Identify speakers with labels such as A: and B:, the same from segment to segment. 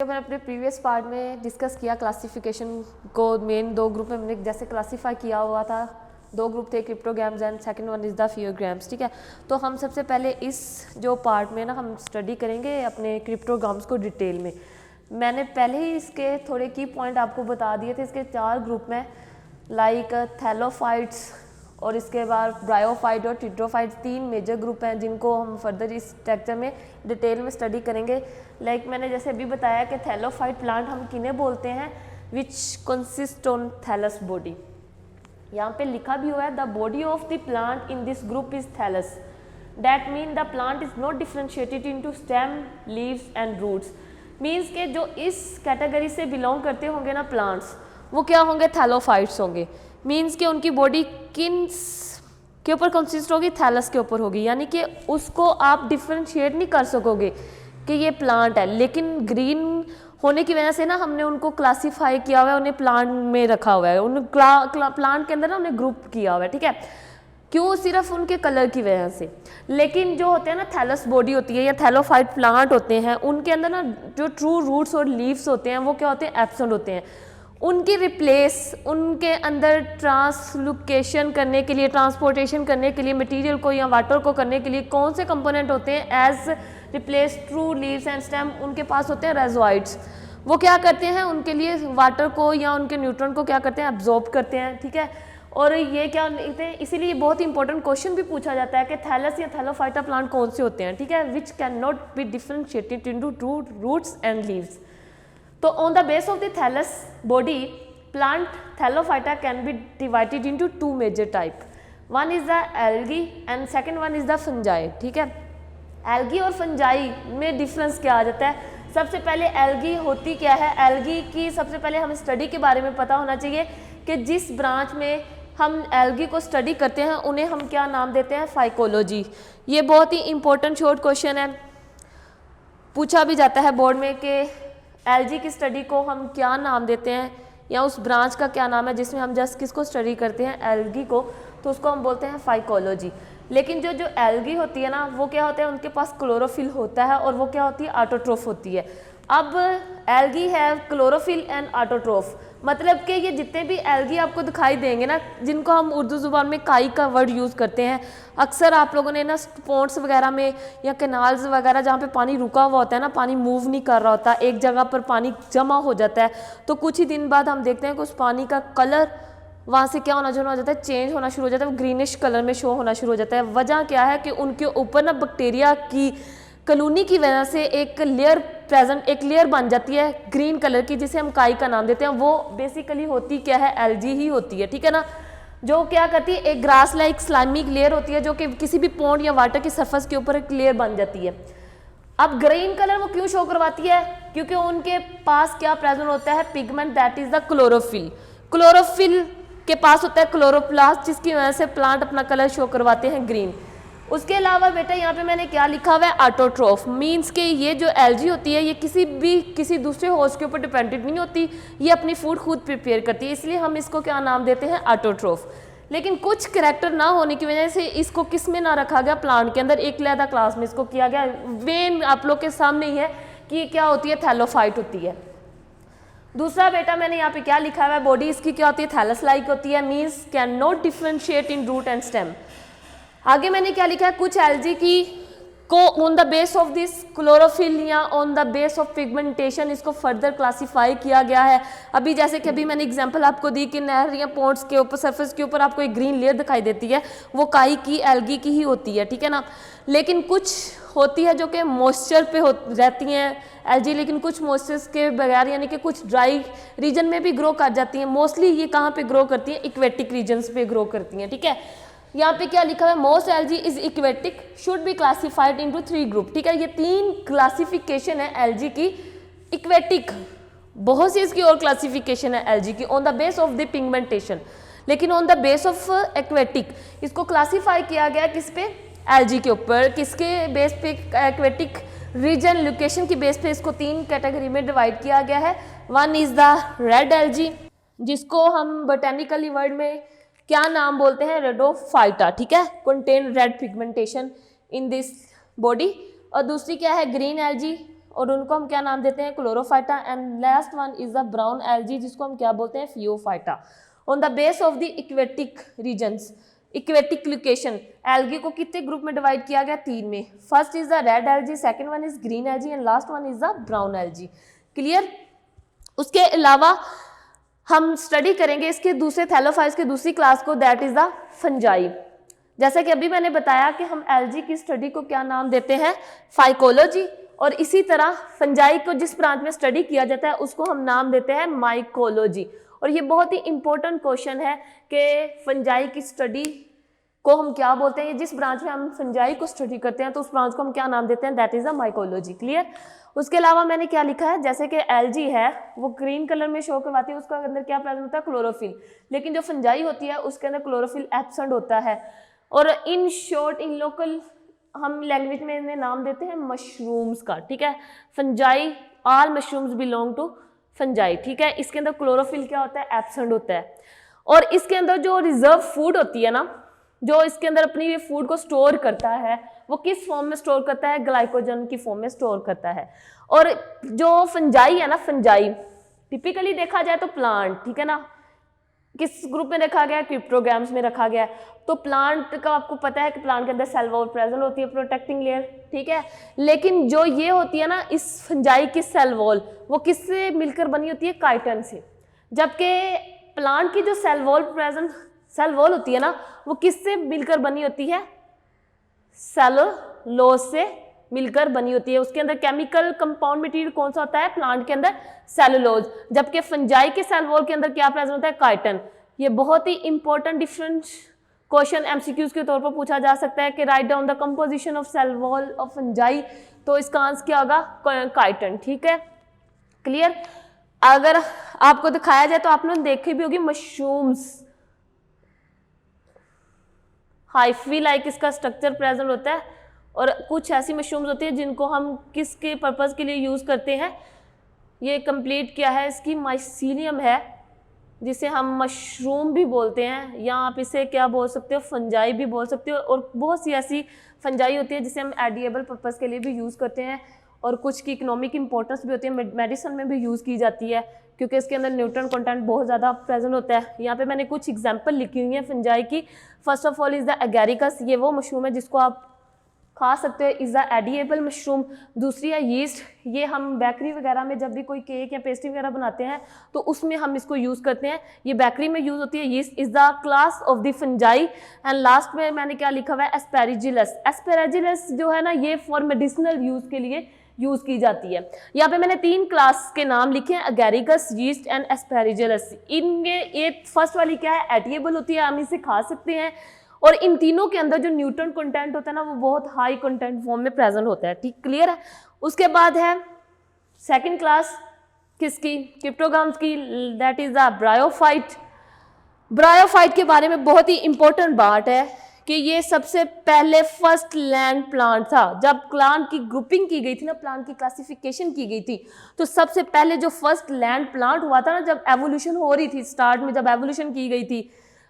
A: मैंने अपने previous part में डिस्कस किया क्लासिफिकेशन को मेन दो ग्रुप में मैंने जैसे क्लासीफाई किया हुआ था। दो ग्रुप थे, cryptograms and second one is the phaeograms. ठीक है, तो हम सबसे पहले इस जो पार्ट में ना हम स्टडी करेंगे अपने क्रिप्टोग्राम्स को डिटेल में। मैंने पहले ही इसके थोड़े की पॉइंट आपको बता दिए थे। इसके चार ग्रुप में लाइक थैलोफाइट्स और इसके बाद ब्रायोफाइट और टिट्रोफाइट, तीन मेजर ग्रुप हैं जिनको हम फर्दर इस लेक्चर में डिटेल में स्टडी करेंगे। लाइक मैंने जैसे अभी बताया कि थैलोफाइट प्लांट हम किन्हें बोलते हैं, which consist on thallus body. यहाँ पे लिखा भी हुआ है the body of the plant in this group is thallus, that mean the plant is not differentiated into stem, leaves and roots. Means के जो इस कैटेगरी से बिलोंग करते होंगे ना प्लांट्स, वो क्या होंगे, थैलोफाइट्स होंगे। मीन्स कि उनकी बॉडी किन के ऊपर कंसिस्ट होगी, थैलस के ऊपर होगी। यानी कि उसको आप डिफ्रेंशिएट नहीं कर सकोगे कि ये प्लांट है, लेकिन ग्रीन होने की वजह से ना हमने उनको क्लासीफाई किया हुआ है, उन्हें प्लांट में रखा हुआ है, उन प्लांट के अंदर ना हमने ग्रुप किया हुआ है। ठीक है, क्यों, सिर्फ उनके कलर की वजह से। लेकिन जो होते हैं ना थैलस बॉडी होती है या थैलोफाइट प्लांट होते हैं, उनके अंदर ना जो ट्रू रूट्स और लीव्स होते हैं वो क्या होते हैं, एब्सेंट होते हैं। उनकी रिप्लेस उनके अंदर ट्रांसलोकेशन करने के लिए, ट्रांसपोर्टेशन करने के लिए मटेरियल को या वाटर को करने के लिए कौन से कंपोनेंट होते हैं as replace true leaves and stem, उनके पास होते हैं रेजोइड्स। वो क्या करते हैं, उनके लिए वाटर को या उनके न्यूट्रॉन को क्या करते हैं, एब्जॉर्ब करते हैं। ठीक है, और ये क्या लिखते हैं, इसीलिए बहुत इंपॉर्टेंट क्वेश्चन भी पूछा जाता है कि थैलस या थैलोफाइटा प्लांट कौन से होते हैं। ठीक है, which can not be differentiated into true roots and leaves. तो on the base of the thallus body plant thallophyta can be divided into two major type. One is the algae and second one is the fungi. ठीक है, algae और fungi में difference क्या आ जाता है। सबसे पहले एल्गी होती क्या है, एल्गी की सबसे पहले हमें स्टडी के बारे में पता होना चाहिए कि जिस ब्रांच में हम एल्गी को स्टडी करते हैं उन्हें हम क्या नाम देते हैं, फाइकोलॉजी। ये बहुत ही इंपॉर्टेंट शॉर्ट क्वेश्चन है, पूछा भी जाता है बोर्ड में कि एल्गी की स्टडी को हम क्या नाम देते हैं या उस ब्रांच का क्या नाम है जिसमें हम जस्ट किसको स्टडी करते हैं, एल्गी को, तो उसको हम बोलते हैं फाइकोलॉजी। लेकिन जो एल्गी होती है ना, वो क्या होता है, उनके पास क्लोरोफिल होता है और वो क्या होती है, ऑटोट्रोफ होती है। अब एल्गी है क्लोरोफिल एंड ऑटोट्रोफ, मतलब कि ये जितने भी एल्गी आपको दिखाई देंगे ना, जिनको हम उर्दू ज़ुबान में काई का वर्ड यूज़ करते हैं, अक्सर आप लोगों ने ना पॉन्ड्स वगैरह में या कैनाल्स वगैरह जहाँ पे पानी रुका हुआ होता है ना, पानी मूव नहीं कर रहा होता, एक जगह पर पानी जमा हो जाता है, तो कुछ ही दिन बाद हम देखते हैं कि उस पानी का कलर वहाँ से क्या होना शुरू हो जाता है, चेंज होना शुरू हो जाता है, वो ग्रीनिश कलर में शो होना शुरू हो जाता है। वजह क्या है कि उनके ऊपर ना बैक्टीरिया की कॉलोनी की वजह से एक लेयर प्रेजेंट, एक लेयर बन जाती है ग्रीन कलर की, जिसे हम काई का नाम देते हैं। वो बेसिकली होती क्या है, एल्गी ही होती है। ठीक है ना, जो क्या करती है, एक ग्रास लाइक स्लाइमिक लेयर होती है जो कि किसी भी पॉन्ड या वाटर की सरफेस के ऊपर एक लेयर बन जाती है। अब ग्रीन कलर वो क्यों शो करवाती है, क्योंकि उनके पास क्या प्रेजेंट होता है, pigment, that is the chlorophyll. Chlorophyll के पास होता है क्लोरोप्लास्ट, जिसकी वजह से प्लांट अपना कलर शो करवाते हैं ग्रीन। उसके अलावा बेटा यहाँ पे मैंने क्या लिखा हुआ है, ऑटोट्रोफ। मीन्स कि ये जो एल्गी होती है ये किसी दूसरे होस्ट के ऊपर डिपेंडेंट नहीं होती, ये अपनी फूड खुद प्रिपेयर करती है, इसलिए हम इसको क्या नाम देते हैं, ऑटोट्रोफ। लेकिन कुछ करैक्टर ना होने की वजह से इसको किस में ना रखा गया, प्लांट के अंदर, एक अलग क्लास में इसको किया गया। वेन आप लोग के सामने ही है कि क्या होती है, थैलोफाइट होती है। दूसरा बेटा मैंने यहाँ पे क्या लिखा हुआ है, बॉडी इसकी क्या होती है, थैलस लाइक होती है, means can not differentiate in root and stem. आगे मैंने क्या लिखा है, कुछ एल्गी की को on the base of this chlorophyll या on the base of pigmentation इसको फर्दर क्लासीफाई किया गया है। अभी जैसे कि अभी मैंने एग्जांपल आपको दी कि नहर या पॉन्ड्स के ऊपर सरफेस के ऊपर आपको एक ग्रीन लेयर दिखाई देती है, वो काई की, एल्गी की ही होती है। ठीक है ना, लेकिन कुछ होती है जो कि मॉइस्चर पे रहती हैं एल्गी, लेकिन कुछ मॉइस्चर के बगैर, यानी कि कुछ ड्राई रीजन में भी ग्रो कर जाती हैं। मोस्टली ये कहाँ पे ग्रो करती हैं, इक्वेटिक रीजन्स पे ग्रो करती हैं। ठीक है, यहाँ पे क्या लिखा है, most algae is aquatic, should be classified into 3 group. ठीक है, ये 3 क्लासिफिकेशन है एल्गी की। इक्वेटिक, बहुत सी इसकी और क्लासिफिकेशन है एल्गी की on the base of the pigmentation, लेकिन on the base of aquatic इसको क्लासीफाई किया गया किस पे, एल्गी के ऊपर। किसके बेस पे, एक्वेटिक रीजन लोकेशन की बेस पे इसको 3 कैटेगरी में डिवाइड किया गया है। One is the red algae, जिसको हम बोटेनिकली वर्ड में क्या नाम बोलते हैं, रेडोफाइटा। ठीक है, contain red pigmentation in this body. और दूसरी क्या है, ग्रीन एल्गी, और उनको हम क्या नाम देते हैं, chlorophyta. And last one is the brown algae, जिसको हम क्या बोलते हैं, phaeophyta. On the base of the aquatic regions, aquatic location, algae को कितने ग्रुप में डिवाइड किया गया, 3 में। First is the red algae, second one is green algae and last one is the brown algae. Clear. उसके अलावा हम study करेंगे इसके दूसरे थैलोफाइट्स के दूसरी क्लास को, दैट इज द फंजाई। जैसा कि अभी मैंने बताया कि हम एल्गी की स्टडी को क्या नाम देते हैं, फाइकोलॉजी, और इसी तरह फंजाई को जिस ब्रांच में स्टडी किया जाता है उसको हम नाम देते हैं माइकोलॉजी। और ये बहुत ही इंपॉर्टेंट क्वेश्चन है कि फंजाई की स्टडी को हम क्या बोलते हैं, जिस ब्रांच में हम फंजाई को स्टडी करते हैं तो उस ब्रांच को हम क्या नाम देते हैं, that is a mycology. Clear. उसके अलावा मैंने क्या लिखा है, जैसे कि एल्गी है वो ग्रीन कलर में शो करवाती है, उसके अंदर क्या प्रेजेंट होता है, क्लोरोफिल। लेकिन जो फंजाई होती है उसके अंदर क्लोरोफिल एब्सेंट होता है। और इन शॉर्ट, इन लोकल हम लैंग्वेज में इन्हें नाम देते हैं मशरूम्स का। ठीक है, fungi, all mushrooms belong to fungi. ठीक है, इसके अंदर क्लोरोफिल क्या होता है, एब्सेंट होता है। और इसके अंदर जो रिजर्व फूड होती है ना, जो इसके अंदर अपनी फूड को स्टोर करता है, वो किस फॉर्म में स्टोर करता है, ग्लाइकोजन की फॉर्म में स्टोर करता है। और जो फंजाई है ना, फंजाई टिपिकली देखा जाए तो प्लांट, ठीक है ना, किस ग्रुप में रखा गया है, क्रिप्टोग्राम्स में रखा गया है। तो प्लांट का आपको पता है कि प्लांट के अंदर सेल वॉल प्रेजेंट होती है, प्रोटेक्टिंग लेयर। ठीक है, लेकिन जो ये होती है ना इस फंजाई की सेल वॉल, वो किससे मिलकर बनी होती है, काइटन से। जबकि प्लांट की जो सेल वॉल होती है ना, वो किससे मिलकर बनी होती है, सेलुलोज से मिलकर बनी होती है। उसके अंदर केमिकल कंपाउंड मटेरियल कौन सा होता है, प्लांट के अंदर सेलुलोज। जबकि फंजाई के सेल वॉल के अंदर क्या प्रेजेंट होता है, काइटन। ये बहुत ही इंपॉर्टेंट डिफरेंट क्वेश्चन एमसीक्यूज के तौर पर पूछा जा सकता है कि write down the composition of cell wall of fungi. तो इसका आंसर क्या होगा, काइटन। ठीक है, क्लियर। अगर आपको दिखाया जाए तो आपने देखी भी होगी मशरूम्स, हाइफी लाइक इसका स्ट्रक्चर प्रेजेंट होता है। और कुछ ऐसी मशरूम्स होती है जिनको हम किसके पर्पस के लिए यूज करते हैं, ये कंप्लीट क्या है, इसकी माइसीलियम है, जिसे हम मशरूम भी बोलते हैं, या आप इसे क्या बोल सकते हो, फंजाई भी बोल सकते हो। और बहुत सी ऐसी फंजाई होती है जिसे हम एडिएबल पर्पस के लिए भी यूज़ करते हैं, और कुछ की इकोनॉमिक इंपॉर्टेंस भी होती है, मेडिसिन में भी यूज़ की जाती है क्योंकि इसके अंदर न्यूट्रिएंट कंटेंट बहुत ज़्यादा प्रेजेंट होता है। यहाँ पे मैंने कुछ एग्जांपल लिखी हुई हैं फंजाई की। First of all is the agaricus, ये वो मशरूम है जिसको आप खा सकते हो, इज़ द एडिएबल मशरूम। दूसरी है यीस्ट, ये हम बेकरी वगैरह में जब भी कोई केक या पेस्ट्री वगैरह बनाते हैं तो उसमें हम इसको यूज़ करते हैं, ये बेकरी में यूज़ होती है। Yeast is the class of the fungi. And last में मैंने क्या लिखा हुआ है, एस्पेरिजिलस। एस्पेरिजिलस जो है ना, ये फॉर मेडिसिनल यूज़ के लिए यूज़ की जाती है। यहाँ पे मैंने 3 क्लास के नाम लिखे हैं, एगेरिकस, यीस्ट एंड एस्पेरिजिलस। इनमें ये फर्स्ट वाली क्या है, एडिएबल होती है, हम इसे खा सकते हैं। और इन तीनों के अंदर जो न्यूट्रिएंट कंटेंट होता है ना, वो बहुत हाई कंटेंट फॉर्म में प्रेजेंट होता है। ठीक, क्लियर है। उसके बाद है सेकंड क्लास किसकी, क्रिप्टोग्राम्स की, that is the bryophyte. Bryophyte के बारे में बहुत ही इंपॉर्टेंट बात है कि ये सबसे पहले फर्स्ट लैंड प्लांट था। जब प्लांट की ग्रुपिंग की गई थी ना, प्लांट की क्लासिफिकेशन की गई थी, तो सबसे पहले जो फर्स्ट लैंड प्लांट हुआ था ना, जब एवोल्यूशन हो रही थी, स्टार्ट में जब एवोल्यूशन की गई थी,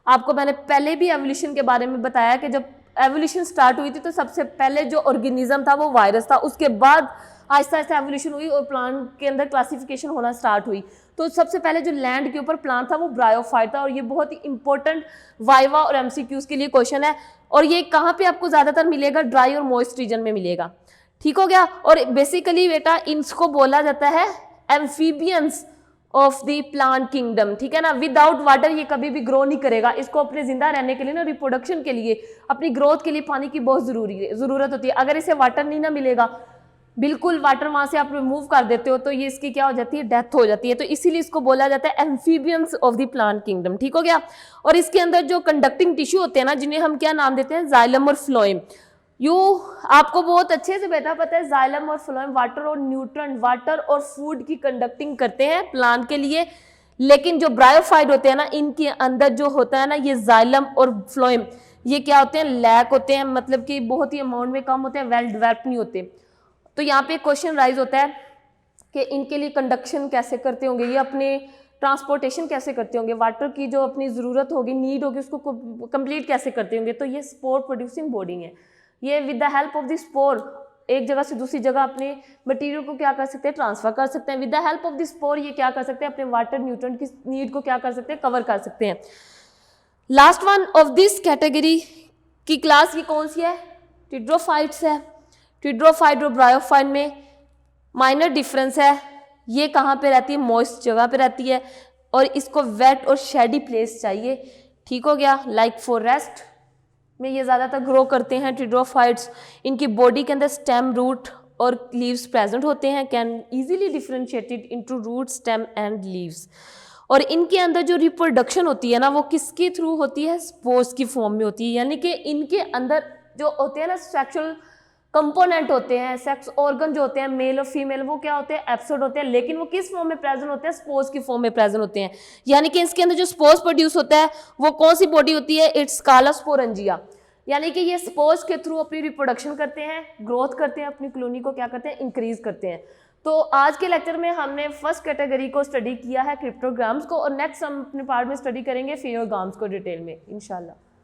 A: आपको मैंने पहले भी एवोल्यूशन के बारे में बताया कि जब एवोल्यूशन स्टार्ट हुई थी तो सबसे पहले जो ऑर्गेनिज्म था वो वायरस था। उसके बाद आहिस्ता आहिस्ता एवोल्यूशन हुई और प्लांट के अंदर क्लासिफिकेशन होना स्टार्ट हुई। तो सबसे पहले जो लैंड के ऊपर प्लांट था वो ब्रायोफाइट था। और ये बहुत ही इंपॉर्टेंट वाइवा और एमसीक्यूज के लिए क्वेश्चन है। और ये कहाँ पे आपको ज़्यादातर मिलेगा, ड्राई और मॉइस्ट रीजन में मिलेगा। ठीक हो गया। और बेसिकली बेटा इनको बोला जाता है amphibians of the plant kingdom. ठीक है ना, विदाउट वाटर ये कभी भी ग्रो नहीं करेगा। इसको अपने जिंदा रहने के लिए ना, रिप्रोडक्शन के लिए, अपनी ग्रोथ के लिए पानी की बहुत ज़रूरत होती है। अगर इसे वाटर नहीं ना मिलेगा, बिल्कुल वाटर वहाँ से आप रिमूव कर देते हो, तो ये इसकी क्या हो जाती है, डेथ हो जाती है। तो इसीलिए इसको बोला जाता है amphibians of the plant kingdom. ठीक हो गया। और इसके अंदर जो कंडक्टिंग टिश्यू होते हैं ना, जिन्हें हम क्या नाम देते हैं, जाइलम और फ्लोएम। आपको बहुत अच्छे से बेटा पता है, जाइलम और फ्लोएम वाटर और न्यूट्रिएंट, वाटर और फूड की कंडक्टिंग करते हैं प्लांट के लिए। लेकिन जो ब्रायोफाइट होते हैं ना, इनके अंदर जो होता है ना, ये जाइलम और फ्लोएम, ये क्या होते हैं, लैक होते हैं, मतलब कि बहुत ही अमाउंट में कम होते हैं, वेल डेवलप्ड नहीं होते। तो यहाँ पे क्वेश्चन राइज होता है कि इनके लिए कंडक्शन कैसे करते होंगे, ये अपने ट्रांसपोर्टेशन कैसे करते होंगे, वाटर की जो अपनी ज़रूरत होगी, नीड होगी, उसको कंप्लीट कैसे करते होंगे। तो ये स्पोर प्रोड्यूसिंग बॉडी है। ये with the help of the spore एक जगह से दूसरी जगह अपने मटेरियल को क्या कर सकते हैं, ट्रांसफर कर सकते हैं। With the help of this spore ये क्या कर सकते हैं, अपने वाटर न्यूट्रिएंट की नीड को क्या कर सकते हैं, कवर कर सकते हैं। Last one of this category की क्लास ये कौन सी है, टिड्रोफाइट्स है। टिड्रोफाइट और ब्रायोफाइट में माइनर डिफरेंस है, ये कहाँ पे रहती है, मॉइस्ट जगह पे रहती है और इसको वेट और शेडी प्लेस चाहिए। ठीक हो गया। लाइक फॉरेस्ट में ये ज़्यादातर ग्रो करते हैं टिड्रोफाइट्स। इनकी बॉडी के अंदर स्टेम, रूट और लीव्स प्रेजेंट होते हैं, can easily differentiated into root, stem and leaves. और इनके अंदर जो रिप्रोडक्शन होती है ना वो किसके थ्रू होती है, स्पोर्स की फॉर्म में होती है। यानी कि इनके अंदर जो होते हैं ना सेक्सुअल कंपोनेंट होते हैं, सेक्स ऑर्गन जो होते हैं मेल और फीमेल, वो क्या होते हैं, एब्सेंट होते हैं, लेकिन वो किस फॉर्म में प्रेजेंट होते हैं, स्पोर्स की फॉर्म में प्रेजेंट होते हैं। यानी कि इसके अंदर जो स्पोर्स प्रोड्यूस होता है वो कौन सी बॉडी होती है, इट्स कॉल्ड स्पोरेंजिया। यानी कि ये स्पोर्स के थ्रू अपनी रिप्रोडक्शन करते हैं, ग्रोथ करते हैं, अपनी कॉलोनी को क्या करते हैं, इंक्रीज करते हैं। तो आज के लेक्चर में हमने फर्स्ट कैटेगरी को स्टडी किया है, क्रिप्टोग्राम्स को, और नेक्स्ट हम अपने पार्ट में स्टडी करेंगे फियोग्राम्स को डिटेल में इंशाल्लाह।